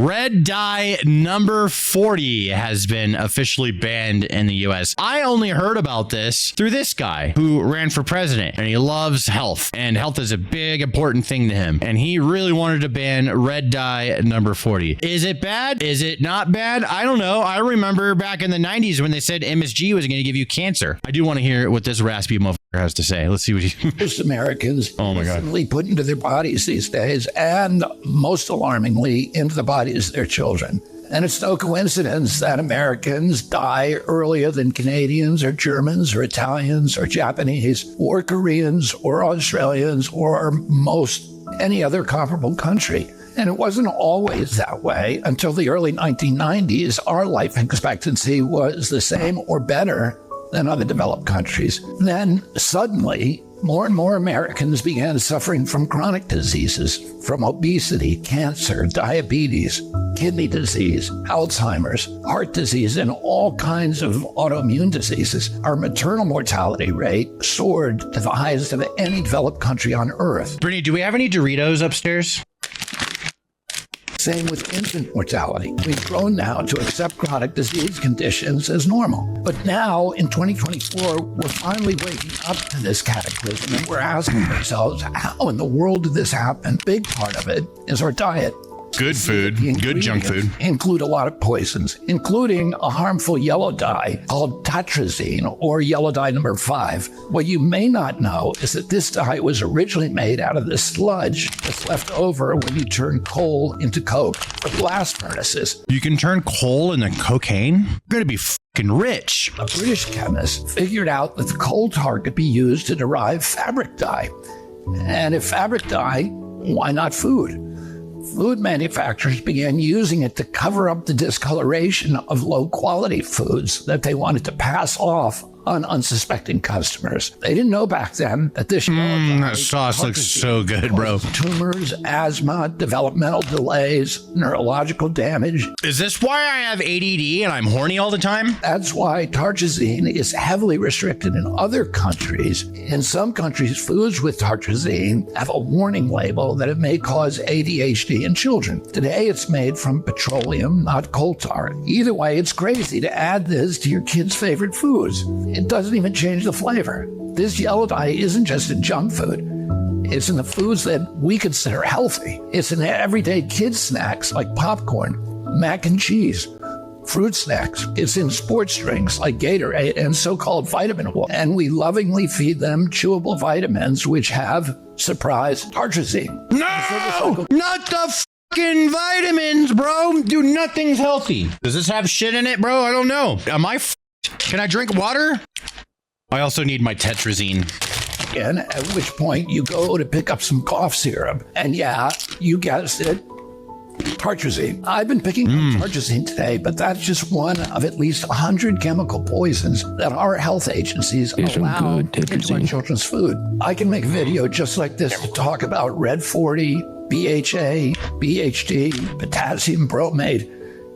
Red dye number 40 has been officially banned in the US. I only heard about this through this guy who ran for president, and he loves health, and health is a big important thing to him, and he really wanted to ban red dye number 40. Is it bad? Is it not bad? I don't know. I remember back in the 90s when they said MSG was going to give you cancer. I do want to hear what this raspy motherfucker has to say. Let's see what he... Most Americans oh my God. put into their bodies these days, and most alarmingly, into the bodies of their children. And it's no coincidence that Americans die earlier than Canadians or Germans or Italians or Japanese or Koreans or Australians or most any other comparable country. And it wasn't always that way until the early 1990s. Our life expectancy was the same or better than other developed countries. Then suddenly, more and more Americans began suffering from chronic diseases, from obesity, cancer, diabetes, kidney disease, Alzheimer's, heart disease, and all kinds of autoimmune diseases. Our maternal mortality rate soared to the highest of any developed country on earth. Brittany, do we have any Doritos upstairs? Same with infant mortality. We've grown now to accept chronic disease conditions as normal. But now, in 2024, we're finally waking up to this cataclysm, and we're asking ourselves, how in the world did this happen? Big part of it is our diet. Good food, good junk food. Include a lot of poisons, including a harmful yellow dye called tetrazine, or yellow dye number 5. What you may not know is that this dye was originally made out of the sludge that's left over when you turn coal into coke for blast furnaces. You can turn coal into cocaine? You're gonna be fucking rich. A British chemist figured out that the coal tar could be used to derive fabric dye. And if fabric dye, why not food? Food manufacturers began using it to cover up the discoloration of low-quality foods that they wanted to pass off on unsuspecting customers. They didn't know back then that this that sauce looks so good, bro. Tumors, asthma, developmental delays, neurological damage. Is this why I have ADD and I'm horny all the time? That's why tartrazine is heavily restricted in other countries. In some countries, foods with tartrazine have a warning label that it may cause ADHD in children. Today, it's made from petroleum, not coal tar. Either way, it's crazy to add this to your kids' favorite foods. It doesn't even change the flavor. This yellow dye isn't just in junk food. It's in the foods that we consider healthy. It's in everyday kids' snacks like popcorn, mac and cheese, fruit snacks. It's in sports drinks like Gatorade and so-called vitamin water. And we lovingly feed them chewable vitamins which have, surprise, tartrazine. No! Not the fucking vitamins, bro! Dude, nothing's healthy. Does this have shit in it, bro? I don't know. Am I Can I drink water? I also need my tetrazine. Again, at which point you go to pick up some cough syrup. And yeah, you guessed it, tartrazine. I've been picking up tartrazine today, but that's just one of at least 100 chemical poisons that our health agencies allow into our children's food. I can make a video just like this to talk about Red 40, BHA, BHD, potassium bromate,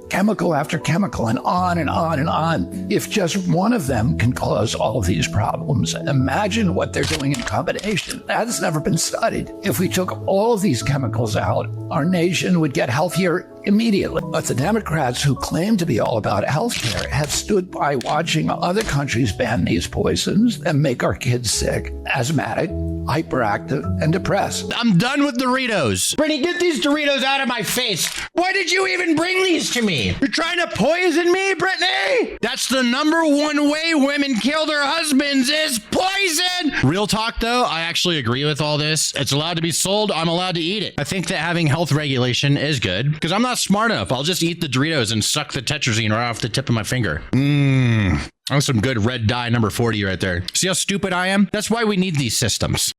chemical after chemical, and on and on and on. If just one of them can cause all of these problems, imagine what they're doing in combination. That has never been studied. If we took all of these chemicals out, our nation would get healthier immediately. But the Democrats, who claim to be all about healthcare, have stood by watching other countries ban these poisons and make our kids sick, asthmatic, hyperactive, and depressed. I'm done with Doritos. Brittany, get these Doritos out of my face. Why did you even bring these to me? You're trying to poison me, Brittany? That's the number one way women kill their husbands is poison. Real talk, though, I actually agree with all this. It's allowed to be sold. I'm allowed to eat it. I think that having health regulation is good because I'm not smart enough. I'll just eat the Doritos and suck the tetrazine right off the tip of my finger. That's some good red dye number 40 right there. See how stupid I am? That's why we need these systems.